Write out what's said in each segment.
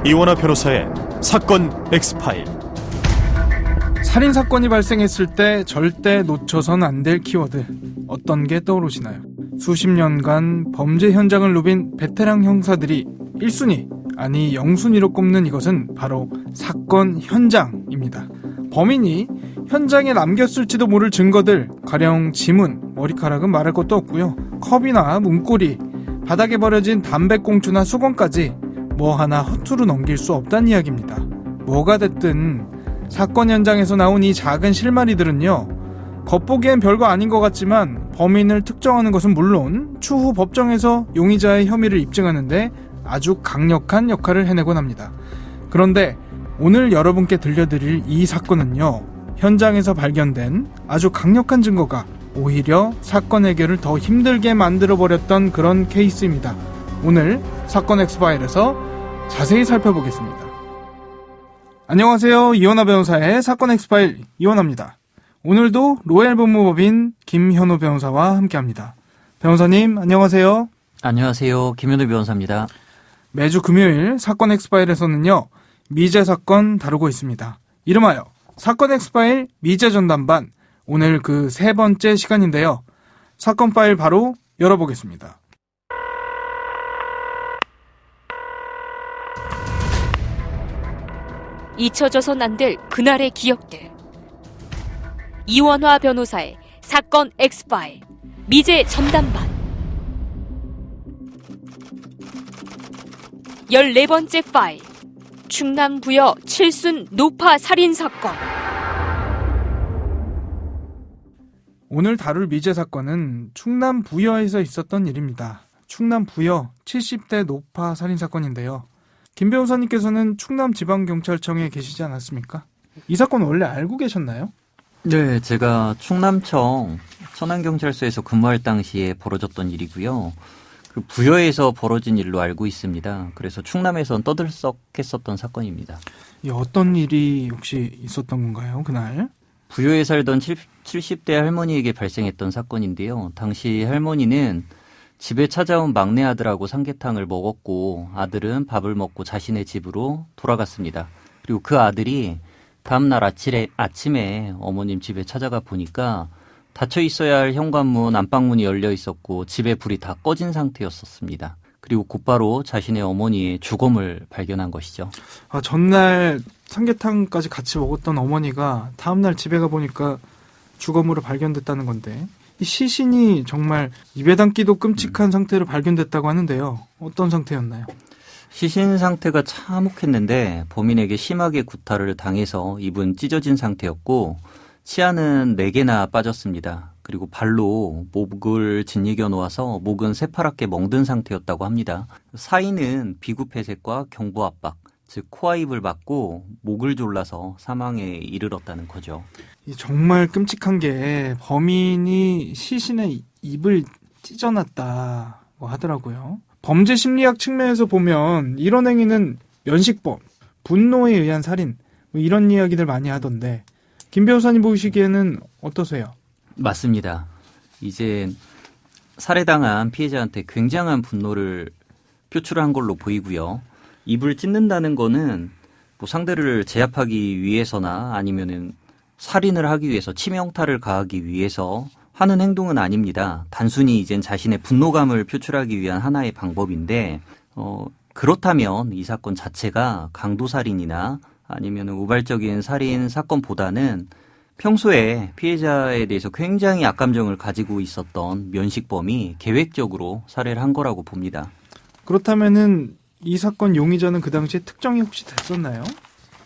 이원하 변호사의 사건 X파일. 살인사건이 발생했을 때 절대 놓쳐선 안 될 키워드, 어떤 게 떠오르시나요? 수십 년간 범죄 현장을 누빈 베테랑 형사들이 1순위, 아니 0순위로 꼽는 이것은 바로 사건 현장입니다. 범인이 현장에 남겼을지도 모를 증거들, 가령 지문, 머리카락은 말할 것도 없고요. 컵이나 문고리, 바닥에 버려진 담배꽁초나 수건까지 뭐 하나 허투루 넘길 수 없다는 이야기입니다. 뭐가 됐든 사건 현장에서 나온 이 작은 실마리들은요, 겉보기엔 별거 아닌 것 같지만 범인을 특정하는 것은 물론 추후 법정에서 용의자의 혐의를 입증하는데 아주 강력한 역할을 해내곤 합니다. 그런데 오늘 여러분께 들려드릴 이 사건은요, 현장에서 발견된 아주 강력한 증거가 오히려 사건 해결을 더 힘들게 만들어버렸던 그런 케이스입니다. 오늘 사건 엑스파일에서 자세히 살펴보겠습니다. 안녕하세요. 이원하 변호사의 사건 엑스파일 이원하입니다. 오늘도 로얄 법무법인 김현우 변호사와 함께합니다. 변호사님 안녕하세요. 안녕하세요. 김현우 변호사입니다. 매주 금요일 사건 엑스파일에서는요, 미제 사건 다루고 있습니다. 이름하여 사건 엑스파일 미제 전담반, 오늘 그 세 번째 시간인데요. 사건 파일 바로 열어보겠습니다. 잊혀져선 안 될 그날의 기억들. 이원화 변호사의 사건 X파일 미제 전담반 14번째 파일, 충남 부여 칠순 노파 살인사건. 오늘 다룰 미제 사건은 충남 부여에서 있었던 일입니다. 충남 부여 70대 노파 살인사건인데요. 김 변호사님께서는 충남지방경찰청에 계시지 않았습니까? 이 사건 원래 알고 계셨나요? 네, 제가 충남청 천안경찰서에서 근무할 당시에 벌어졌던 일이고요. 그 부여에서 벌어진 일로 알고 있습니다. 그래서 충남에선 떠들썩했었던 사건입니다. 어떤 일이 혹시 있었던 건가요, 그날? 부여에 살던 70대 할머니에게 발생했던 사건인데요. 당시 할머니는 집에 찾아온 막내 아들하고 삼계탕을 먹었고 아들은 밥을 먹고 자신의 집으로 돌아갔습니다. 그리고 그 아들이 다음날 아침에 어머님 집에 찾아가 보니까 닫혀 있어야 할 현관문, 안방문이 열려 있었고 집에 불이 다 꺼진 상태였었습니다. 그리고 곧바로 자신의 어머니의 주검을 발견한 것이죠. 전날 삼계탕까지 같이 먹었던 어머니가 다음날 집에 가보니까 주검으로 발견됐다는 건데, 이 시신이 정말 입에 담기도 끔찍한 상태로 발견됐다고 하는데요. 어떤 상태였나요? 시신 상태가 참혹했는데 범인에게 심하게 구타를 당해서 입은 찢어진 상태였고 치아는 4개나 빠졌습니다. 그리고 발로 목을 짓이겨 놓아서 목은 새파랗게 멍든 상태였다고 합니다. 사인은 비구폐색과 경부압박, 즉 코아입을 맞고 목을 졸라서 사망에 이르렀다는 거죠. 정말 끔찍한 게 범인이 시신의 입을 찢어놨다고 하더라고요. 범죄 심리학 측면에서 보면 이런 행위는 면식범, 분노에 의한 살인, 이런 이야기들 많이 하던데, 김 변호사님 보시기에는 어떠세요? 맞습니다. 이제 살해당한 피해자한테 굉장한 분노를 표출한 걸로 보이고요. 입을 찢는다는 거는 뭐 상대를 제압하기 위해서나 아니면은 살인을 하기 위해서, 치명타를 가하기 위해서 하는 행동은 아닙니다. 단순히 이젠 자신의 분노감을 표출하기 위한 하나의 방법인데, 그렇다면 이 사건 자체가 강도살인이나 아니면 우발적인 살인 사건보다는 평소에 피해자에 대해서 굉장히 악감정을 가지고 있었던 면식범이 계획적으로 살해를 한 거라고 봅니다. 그렇다면은 이 사건 용의자는 그 당시에 특정이 혹시 됐었나요?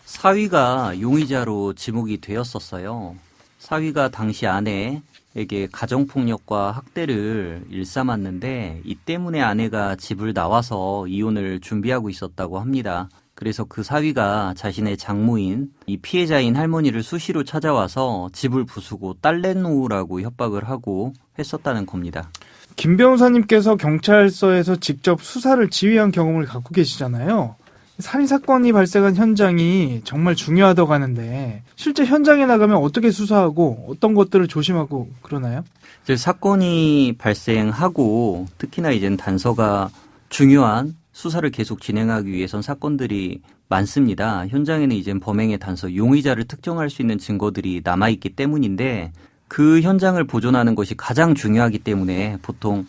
사위가 용의자로 지목이 되었었어요. 사위가 당시 아내에게 가정폭력과 학대를 일삼았는데 이 때문에 아내가 집을 나와서 이혼을 준비하고 있었다고 합니다. 그래서 그 사위가 자신의 장모인 이 피해자인 할머니를 수시로 찾아와서 집을 부수고 딸 내놓으라고 협박을 하고 했었다는 겁니다. 김 변호사님께서 경찰서에서 직접 수사를 지휘한 경험을 갖고 계시잖아요. 살인사건이 발생한 현장이 정말 중요하다고 하는데 실제 현장에 나가면 어떻게 수사하고 어떤 것들을 조심하고 그러나요? 이제 사건이 발생하고 특히나 이제 단서가 중요한 수사를 계속 진행하기 위해선 사건들이 많습니다. 현장에는 이제 범행의 단서, 용의자를 특정할 수 있는 증거들이 남아있기 때문인데 그 현장을 보존하는 것이 가장 중요하기 때문에 보통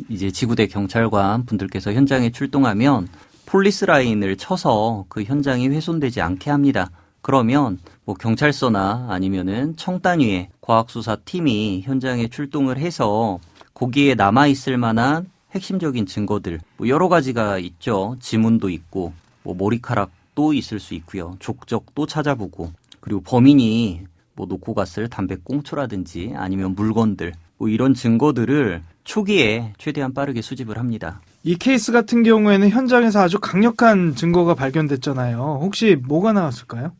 이제 지구대 경찰관 분들께서 현장에 출동하면 폴리스 라인을 쳐서 그 현장이 훼손되지 않게 합니다. 그러면 뭐 경찰서나 아니면은 청단위의 과학수사팀이 현장에 출동을 해서 거기에 남아있을 만한 핵심적인 증거들, 뭐 여러 가지가 있죠. 지문도 있고, 뭐 머리카락도 있을 수 있고요. 족적도 찾아보고, 그리고 범인이 뭐 놓고 갔을 담배 꽁초라든지 아니면 물건들, 뭐 이런 증거들을 초기에 최대한 빠르게 수집을 합니다. 이 케이스 같은 경우에는 현장에서 아주 강력한 증거가 발견됐잖아요. 혹시 뭐가 나왔을까요?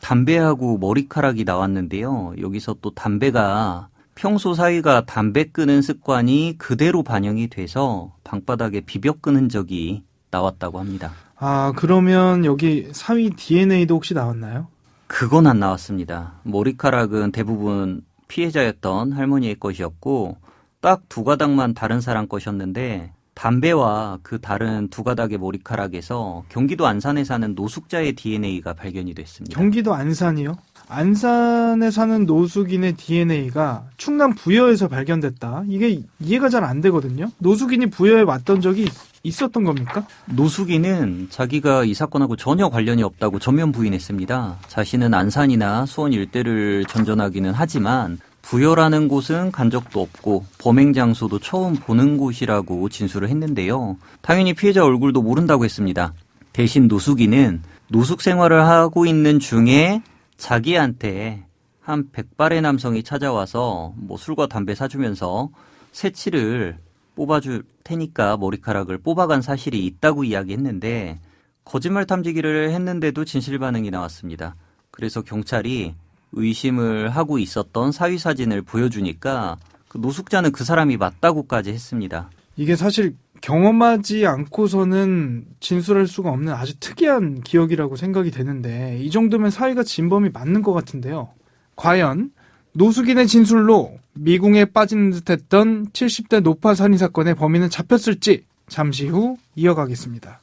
담배하고 머리카락이 나왔는데요. 여기서 또 담배가 평소 사위가 담배 끄는 습관이 그대로 반영이 돼서 방바닥에 비벼 끈 흔적이 나왔다고 합니다. 아, 그러면 여기 사위 DNA도 혹시 나왔나요? 그건 안 나왔습니다. 머리카락은 대부분 피해자였던 할머니의 것이었고 딱 두 가닥만 다른 사람 것이었는데 담배와 그 다른 두 가닥의 머리카락에서 경기도 안산에 사는 노숙자의 DNA가 발견이 됐습니다. 경기도 안산이요? 안산에 사는 노숙인의 DNA가 충남 부여에서 발견됐다. 이게 이해가 잘 안 되거든요. 노숙인이 부여에 왔던 적이 있었던 겁니까? 노숙인은 자기가 이 사건하고 전혀 관련이 없다고 전면 부인했습니다. 자신은 안산이나 수원 일대를 전전하기는 하지만 부여라는 곳은 간 적도 없고 범행 장소도 처음 보는 곳이라고 진술을 했는데요. 당연히 피해자 얼굴도 모른다고 했습니다. 대신 노숙인은 노숙 생활을 하고 있는 중에 자기한테 한 100발의 남성이 찾아와서 뭐 술과 담배 사주면서 새치를 뽑아줄 테니까 머리카락을 뽑아간 사실이 있다고 이야기했는데 거짓말 탐지기를 했는데도 진실 반응이 나왔습니다. 그래서 경찰이 의심을 하고 있었던 사위 사진을 보여주니까 그 노숙자는 그 사람이 맞다고까지 했습니다. 이게 사실 경험하지 않고서는 진술할 수가 없는 아주 특이한 기억이라고 생각이 되는데 이 정도면 사위가 진범이 맞는 것 같은데요. 과연 노숙인의 진술로 미궁에 빠지는 듯했던 70대 노파 살인 사건의 범인은 잡혔을지 잠시 후 이어가겠습니다.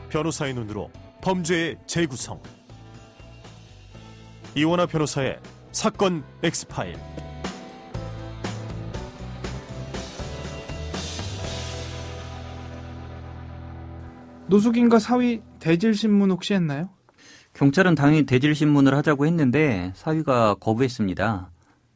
변호사의 눈으로 범죄의 재구성. 이원하 변호사의 사건 X파일. 노숙인과 사위 대질신문 혹시 했나요? 경찰은 당연히 대질신문을 하자고 했는데 사위가 거부했습니다.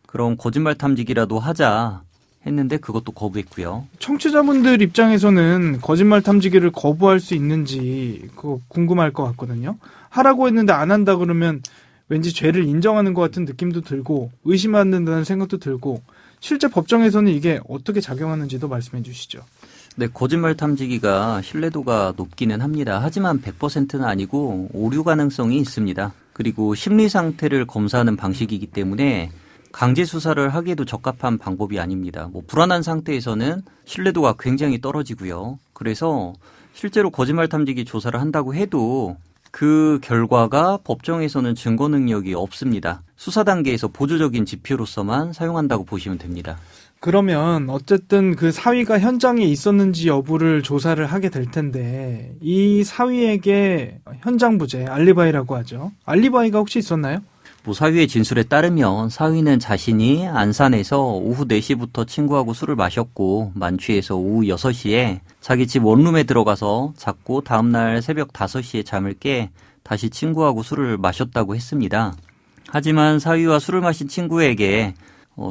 그럼 거짓말 탐지기라도 하자 했는데 그것도 거부했고요. 청취자분들 입장에서는 거짓말 탐지기를 거부할 수 있는지 그거 궁금할 것 같거든요. 하라고 했는데 안 한다 그러면 왠지 죄를 인정하는 것 같은 느낌도 들고 의심한다는 생각도 들고 실제 법정에서는 이게 어떻게 작용하는지도 말씀해 주시죠. 네, 거짓말 탐지기가 신뢰도가 높기는 합니다. 하지만 100%는 아니고 오류 가능성이 있습니다. 그리고 심리 상태를 검사하는 방식이기 때문에 강제 수사를 하기에도 적합한 방법이 아닙니다. 뭐 불안한 상태에서는 신뢰도가 굉장히 떨어지고요. 그래서 실제로 거짓말 탐지기 조사를 한다고 해도 그 결과가 법정에서는 증거 능력이 없습니다. 수사 단계에서 보조적인 지표로서만 사용한다고 보시면 됩니다. 그러면 어쨌든 그 사위가 현장에 있었는지 여부를 조사를 하게 될 텐데 이 사위에게 현장 부재, 알리바이라고 하죠. 알리바이가 혹시 있었나요? 뭐 사위의 진술에 따르면 사위는 자신이 안산에서 오후 4시부터 친구하고 술을 마셨고 만취해서 오후 6시에 자기 집 원룸에 들어가서 잤고 다음날 새벽 5시에 잠을 깨 다시 친구하고 술을 마셨다고 했습니다. 하지만 사위와 술을 마신 친구에게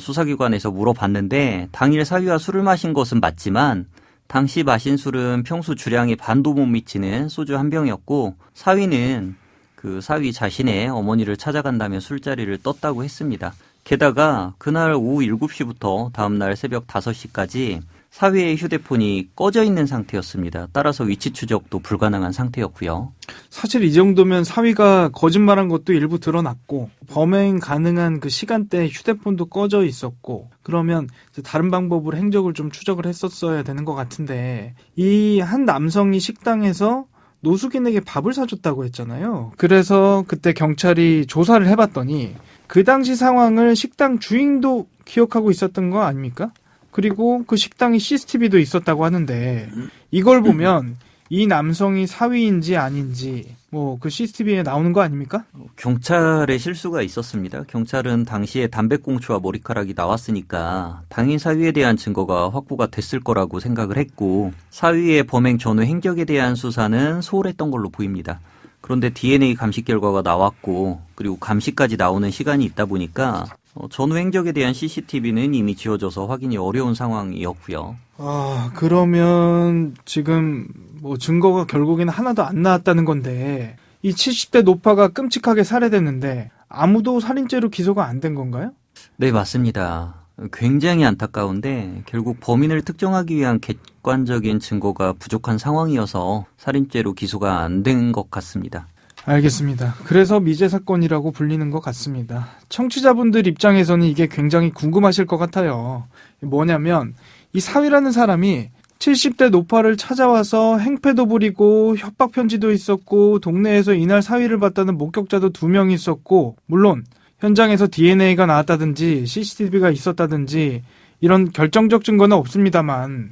수사기관에서 물어봤는데 당일 사위와 술을 마신 것은 맞지만 당시 마신 술은 평소 주량의 반도 못 미치는 소주 한 병이었고 사위는 그 사위 자신의 어머니를 찾아간다며 술자리를 떴다고 했습니다. 게다가 그날 오후 7시부터 다음날 새벽 5시까지 사위의 휴대폰이 꺼져 있는 상태였습니다. 따라서 위치 추적도 불가능한 상태였고요. 사실 이 정도면 사위가 거짓말한 것도 일부 드러났고 범행 가능한 그 시간대에 휴대폰도 꺼져 있었고 그러면 이제 다른 방법으로 행적을 좀 추적을 했었어야 되는 것 같은데 이 한 남성이 식당에서 노숙인에게 밥을 사줬다고 했잖아요. 그래서 그때 경찰이 조사를 해봤더니 그 당시 상황을 식당 주인도 기억하고 있었던 거 아닙니까? 그리고 그 식당에 CCTV도 있었다고 하는데 이걸 보면 이 남성이 사위인지 아닌지 뭐 그 CCTV에 나오는 거 아닙니까? 경찰의 실수가 있었습니다. 경찰은 당시에 담배꽁초와 머리카락이 나왔으니까 당인 사위에 대한 증거가 확보가 됐을 거라고 생각을 했고 사위의 범행 전후 행적에 대한 수사는 소홀했던 걸로 보입니다. 그런데 DNA 감식 결과가 나왔고 그리고 감식까지 나오는 시간이 있다 보니까 전후 행적에 대한 CCTV는 이미 지워져서 확인이 어려운 상황이었고요. 아, 그러면 지금 뭐 증거가 결국에는 하나도 안 나왔다는 건데 이 70대 노파가 끔찍하게 살해됐는데 아무도 살인죄로 기소가 안 된 건가요? 네, 맞습니다. 굉장히 안타까운데 결국 범인을 특정하기 위한 객관적인 증거가 부족한 상황이어서 살인죄로 기소가 안 된 것 같습니다. 알겠습니다. 그래서 미제 사건이라고 불리는 것 같습니다. 청취자분들 입장에서는 이게 굉장히 궁금하실 것 같아요. 뭐냐면 이 사위라는 사람이 70대 노파를 찾아와서 행패도 부리고 협박 편지도 있었고 동네에서 이날 사위를 봤다는 목격자도 2명 있었고 물론 현장에서 DNA가 나왔다든지 CCTV가 있었다든지 이런 결정적 증거는 없습니다만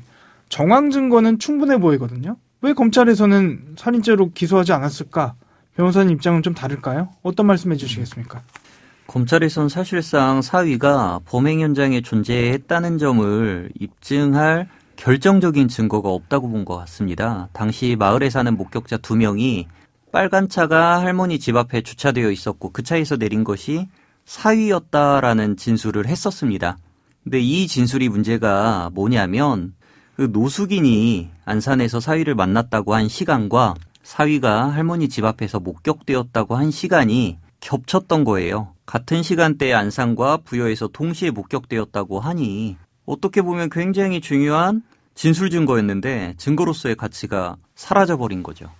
정황 증거는 충분해 보이거든요. 왜 검찰에서는 살인죄로 기소하지 않았을까? 변호사님 입장은 좀 다를까요? 어떤 말씀해 주시겠습니까? 검찰에선 사실상 사위가 범행 현장에 존재했다는 점을 입증할 결정적인 증거가 없다고 본 것 같습니다. 당시 마을에 사는 목격자 2명이 빨간 차가 할머니 집 앞에 주차되어 있었고 그 차에서 내린 것이 사위였다라는 진술을 했었습니다. 근데 이 진술이 문제가 뭐냐면 그 노숙인이 안산에서 사위를 만났다고 한 시간과 사위가 할머니 집 앞에서 목격되었다고 한 시간이 겹쳤던 거예요. 같은 시간대에 안산과 부여에서 동시에 목격되었다고 하니 어떻게 보면 굉장히 중요한 진술 증거였는데 증거로서의 가치가 사라져버린 거죠.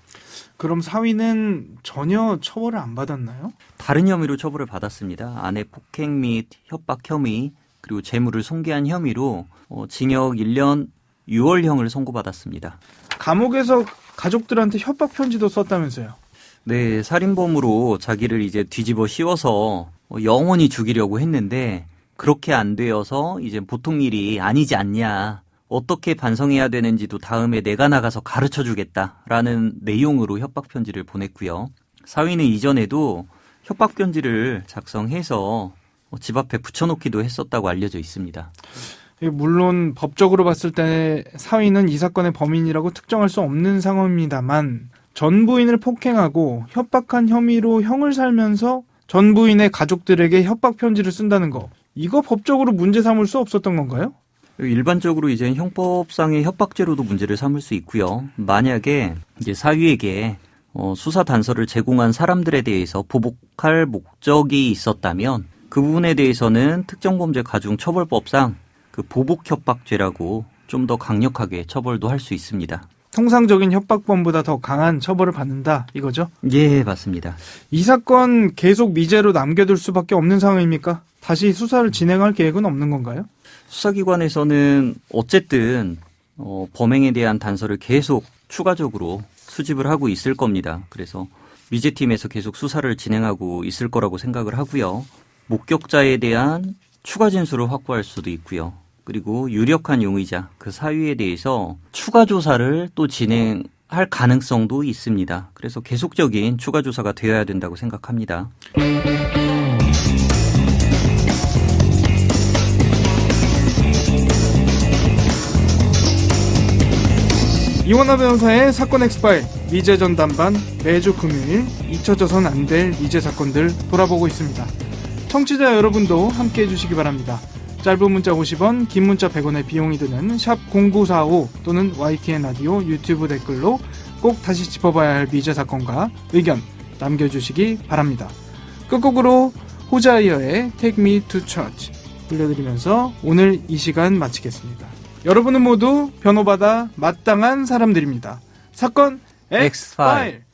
그럼 사위는 전혀 처벌을 안 받았나요? 다른 혐의로 처벌을 받았습니다. 아내 폭행 및 협박 혐의 그리고 재물을 손괴한 혐의로 징역 1년 6월형을 선고받았습니다. 감옥에서 가족들한테 협박 편지도 썼다면서요? 네, 살인범으로 자기를 이제 뒤집어 씌워서 영원히 죽이려고 했는데 그렇게 안 되어서 이제 보통 일이 아니지 않냐. 어떻게 반성해야 되는지도 다음에 내가 나가서 가르쳐 주겠다라는 내용으로 협박 편지를 보냈고요. 사위는 이전에도 협박 편지를 작성해서 집 앞에 붙여놓기도 했었다고 알려져 있습니다. 물론 법적으로 봤을 때 사위는 이 사건의 범인이라고 특정할 수 없는 상황입니다만 전 부인을 폭행하고 협박한 혐의로 형을 살면서 전 부인의 가족들에게 협박 편지를 쓴다는 거 이거 법적으로 문제 삼을 수 없었던 건가요? 일반적으로 이제 형법상의 협박죄로도 문제를 삼을 수 있고요. 만약에 이제 사위에게 수사 단서를 제공한 사람들에 대해서 보복할 목적이 있었다면 그 부분에 대해서는 특정범죄 가중처벌법상 그 보복협박죄라고 좀 더 강력하게 처벌도 할 수 있습니다. 통상적인 협박범보다 더 강한 처벌을 받는다 이거죠? 예, 맞습니다. 이 사건 계속 미제로 남겨둘 수밖에 없는 상황입니까? 다시 수사를 진행할 계획은 없는 건가요? 수사기관에서는 어쨌든 범행에 대한 단서를 계속 추가적으로 수집을 하고 있을 겁니다. 그래서 미제팀에서 계속 수사를 진행하고 있을 거라고 생각을 하고요. 목격자에 대한 추가 진술을 확보할 수도 있고요. 그리고 유력한 용의자, 그 사위에 대해서 추가 조사를 또 진행할 가능성도 있습니다. 그래서 계속적인 추가 조사가 되어야 된다고 생각합니다. 이원하 변호사의 사건 엑스파일 미제 전담반 매주 금요일 잊혀져선 안 될 미제 사건들 돌아보고 있습니다. 청취자 여러분도 함께해 주시기 바랍니다. 짧은 문자 50원, 긴 문자 100원의 비용이 드는 샵 0945 또는 YTN 라디오 유튜브 댓글로 꼭 다시 짚어봐야 할 미제 사건과 의견 남겨주시기 바랍니다. 끝곡으로 호자이어의 Take Me to Church 들려드리면서 오늘 이 시간 마치겠습니다. 여러분은 모두 변호받아 마땅한 사람들입니다. 사건 엑스파일.